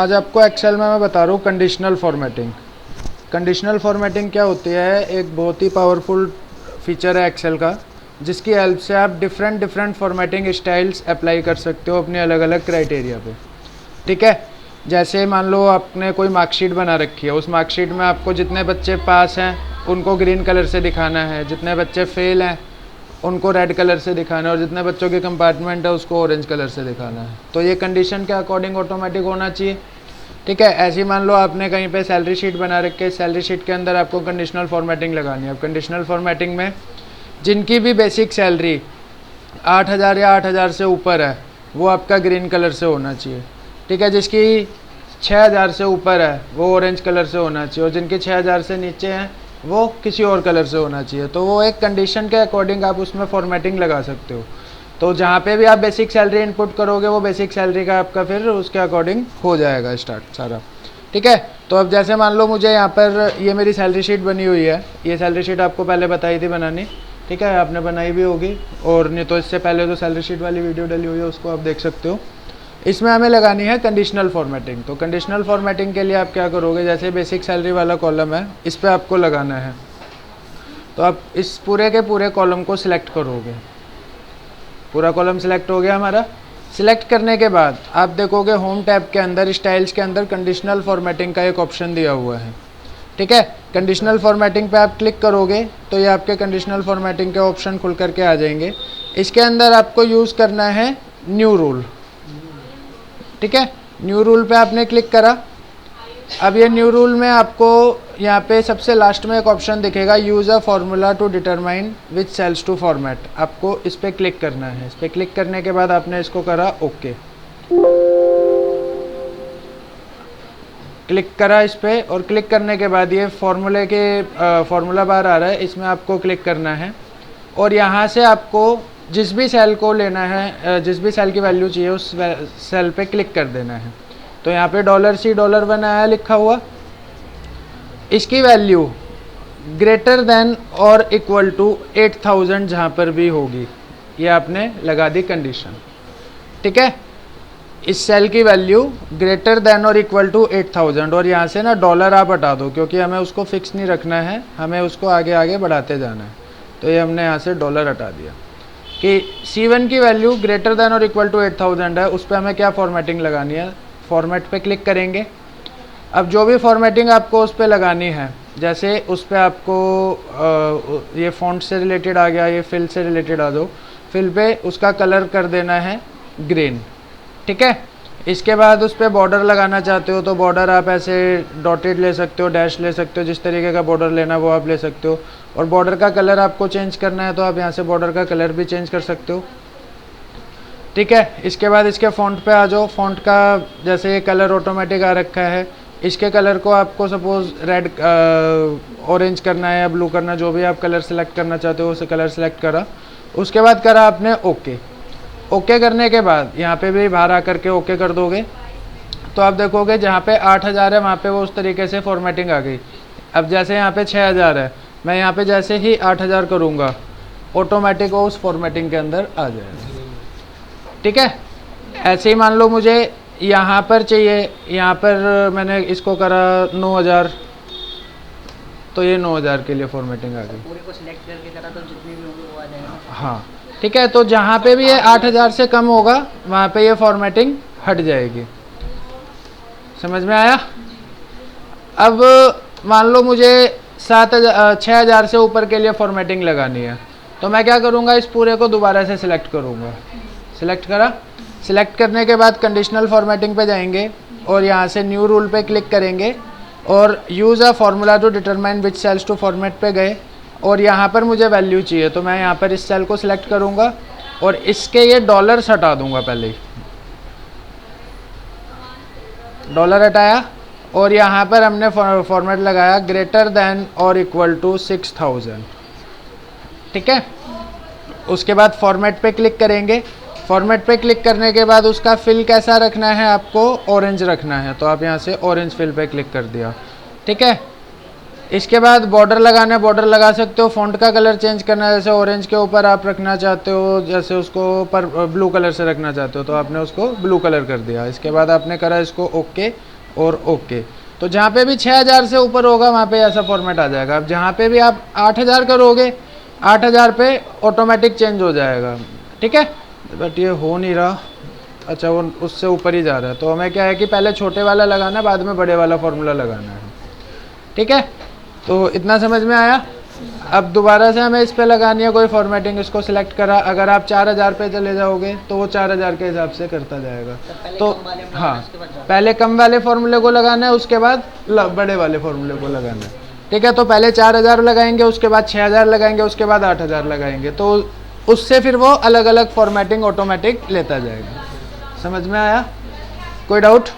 आज आपको एक्सेल में मैं बता रहा हूँ कंडीशनल फॉर्मेटिंग। कंडीशनल फॉर्मेटिंग क्या होती है? एक बहुत ही पावरफुल फीचर है एक्सेल का, जिसकी हेल्प से आप डिफरेंट फॉर्मेटिंग स्टाइल्स अप्लाई कर सकते हो अपने अलग अलग क्राइटेरिया पे। ठीक है, जैसे मान लो आपने कोई मार्कशीट बना रखी है, उस मार्कशीट में आपको जितने बच्चे पास हैं उनको ग्रीन कलर से दिखाना है, जितने बच्चे फेल हैं उनको रेड कलर से दिखाना है, और जितने बच्चों के कंपार्टमेंट है उसको ऑरेंज कलर से दिखाना है। तो ये कंडीशन के अकॉर्डिंग ऑटोमेटिक होना चाहिए। ठीक है, ऐसे ही मान लो आपने कहीं पे सैलरी शीट बना रखी है, सैलरी शीट के अंदर आपको कंडीशनल फॉर्मेटिंग लगानी है। अब कंडीशनल फॉर्मेटिंग में जिनकी भी बेसिक सैलरी 8,000 या 8,000 से ऊपर है वो आपका ग्रीन कलर से होना चाहिए। ठीक है, जिसकी 6,000 से ऊपर है वो ऑरेंज कलर से होना चाहिए, और जिनकी 6,000 से नीचे हैं वो किसी और कलर से होना चाहिए। तो वो एक कंडीशन के अकॉर्डिंग आप उसमें फॉर्मेटिंग लगा सकते हो। तो जहाँ पे भी आप बेसिक सैलरी इनपुट करोगे वो बेसिक सैलरी का आपका फिर उसके अकॉर्डिंग हो जाएगा स्टार्ट सारा। ठीक है, तो अब जैसे मान लो मुझे यहाँ पर ये मेरी सैलरी शीट बनी हुई है, ये सैलरी शीट आपको पहले बताई थी बनानी। ठीक है, आपने बनाई भी होगी, और नहीं तो इससे पहले जो सैलरी शीट वाली वीडियो डली हुई है उसको आप देख सकते हो। इसमें हमें लगानी है कंडीशनल फॉर्मेटिंग। तो कंडीशनल फॉर्मेटिंग के लिए आप क्या करोगे, जैसे बेसिक सैलरी वाला कॉलम है इस पर आपको लगाना है, तो आप इस पूरे के पूरे कॉलम को सिलेक्ट करोगे। पूरा कॉलम सिलेक्ट हो गया हमारा। सिलेक्ट करने के बाद आप देखोगे होम टैब के अंदर स्टाइल्स के अंदर कंडीशनल फॉर्मेटिंग का एक ऑप्शन दिया हुआ है। ठीक है, कंडीशनल फॉर्मेटिंग पे आप क्लिक करोगे तो ये आपके कंडीशनल फॉर्मेटिंग के ऑप्शन खुल करके आ जाएंगे। इसके अंदर आपको यूज़ करना है न्यू रूल। ठीक है, न्यू रूल पे आपने क्लिक करा। अब ये न्यू रूल में आपको यहाँ पे सबसे लास्ट में एक ऑप्शन दिखेगा, use a formula to determine which cells to format. आपको इस पर क्लिक करना है। इस पर क्लिक करने के बाद आपने इसको करा ओके। क्लिक करा इस पर, और क्लिक करने के बाद ये फार्मूले के फार्मूला बार आ रहा है, इसमें आपको क्लिक करना है, और यहाँ से आपको जिस भी सेल को लेना है, जिस भी सेल की वैल्यू चाहिए उस सेल पे क्लिक कर देना है। तो यहाँ पे $C$1 आया लिखा हुआ, इसकी वैल्यू ग्रेटर देन और इक्वल टू 8,000 जहाँ पर भी होगी, ये आपने लगा दी कंडीशन। ठीक है, इस सेल की वैल्यू ग्रेटर देन और इक्वल टू 8,000, और यहाँ से ना डॉलर आप हटा दो, क्योंकि हमें उसको फिक्स नहीं रखना है, हमें उसको आगे आगे बढ़ाते जाना है। तो ये हमने यहाँ से डॉलर हटा दिया कि C1 की वैल्यू ग्रेटर देन और इक्वल टू 8,000 है, उस पर हमें क्या फॉर्मेटिंग लगानी है। फॉर्मेट पे क्लिक करेंगे। अब जो भी फॉर्मेटिंग आपको उस पर लगानी है, जैसे उस पर आपको ये फॉन्ट से रिलेटेड आ गया, ये फिल से रिलेटेड आ दो, फिल पे उसका कलर कर देना है ग्रीन। ठीक है, इसके बाद उस पर बॉर्डर लगाना चाहते हो तो बॉर्डर आप ऐसे डॉटेड ले सकते हो, डैश ले सकते हो, जिस तरीके का बॉर्डर लेना वो आप ले सकते हो। और बॉर्डर का कलर आपको चेंज करना है तो आप यहाँ से बॉर्डर का कलर भी चेंज कर सकते हो। ठीक है, इसके बाद इसके फ़ॉन्ट पे आ जाओ। फ़ॉन्ट का जैसे ये कलर ऑटोमेटिक आ रखा है, इसके कलर को आपको सपोज़ रेड ऑरेंज करना है या ब्लू करना, जो भी आप कलर सेलेक्ट करना चाहते हो उसे कलर सेलेक्ट करा। उसके बाद करा आपने ओके। ओके करने के बाद यहाँ पे भी बाहर आकर के ओके कर दोगे तो आप देखोगे जहाँ पे 8,000 है वहाँ पे वो उस तरीके से फॉर्मेटिंग आ गई। अब जैसे यहाँ पे 6,000 है, मैं यहाँ पे जैसे ही 8,000 करूँगा ऑटोमेटिक वो उस फॉर्मेटिंग के अंदर आ जाएगा। ठीक है, ऐसे ही मान लो मुझे यहाँ पर चाहिए, यहाँ पर मैंने इसको करा 9,000, तो ये 9,000 के लिए फॉर्मेटिंग आ गई। पूरे को सिलेक्ट करके करा तो जितने भी होंगे वो आ जाएगा। हाँ, ठीक है, तो जहाँ पे भी ये 8,000 से कम होगा वहाँ पे ये फॉर्मेटिंग हट जाएगी। समझ में आया? अब मान लो मुझे 6,000 से ऊपर के लिए फॉर्मेटिंग लगानी है, तो मैं क्या करूँगा, इस पूरे को दोबारा से सिलेक्ट करूँगा। सिलेक्ट करा। सिलेक्ट करने के बाद कंडीशनल फॉर्मेटिंग पे जाएंगे और यहाँ से न्यू रूल पे क्लिक करेंगे, और use a formula to determine which cells to format पे गए, और यहाँ पर मुझे वैल्यू चाहिए तो मैं यहाँ पर इस सेल को सिलेक्ट करूँगा और इसके ये डॉलर्स हटा दूँगा। पहले ही डॉलर हटाया, और यहाँ पर हमने फॉर्मेट लगाया ग्रेटर देन और इक्वल टू 6,000। ठीक है, उसके बाद फॉर्मेट पे क्लिक करेंगे। फॉर्मेट पे क्लिक करने के बाद उसका फिल कैसा रखना है, आपको ऑरेंज रखना है, तो आप यहाँ से ऑरेंज फिल पे क्लिक कर दिया। ठीक है, इसके बाद बॉर्डर लगाना है, बॉर्डर लगा सकते हो। फ़ॉन्ट का कलर चेंज करना है, जैसे ऑरेंज के ऊपर आप रखना चाहते हो, जैसे उसको पर ब्लू कलर से रखना चाहते हो तो आपने उसको ब्लू कलर कर दिया। इसके बाद आपने करा इसको ओके, और ओके। तो जहाँ पे भी 6000 से ऊपर होगा वहाँ पे ऐसा फॉर्मेट आ जाएगा। अब जहाँ पे भी आप 8000 करोगे 8000 पे ऑटोमेटिक चेंज हो जाएगा, ठीक है। बट ये हो नहीं रहा, अच्छा वो उससे ऊपर ही जा रहा है। तो हमें क्या है कि पहले छोटे वाला लगाना है, बाद में बड़े वाला फॉर्मूला लगाना है, ठीक है। तो इतना समझ में आया। अब दोबारा से हमें इस पे लगानी है कोई फॉर्मेटिंग, इसको सिलेक्ट करा। अगर आप 4000 पे चले जाओगे तो वो 4000 के हिसाब से करता जाएगा। तो हाँ, पहले कम वाले फॉर्मूले को लगाना है, उसके बाद बड़े वाले फॉर्मूले को लगाना है, ठीक है। तो पहले 4000 लगाएंगे, उसके बाद 6000 लगाएंगे, उसके बाद 8000 लगाएंगे। तो उससे फिर वो अलग अलग फॉर्मेटिंग ऑटोमेटिक लेता जाएगा। समझ में आया? कोई डाउट?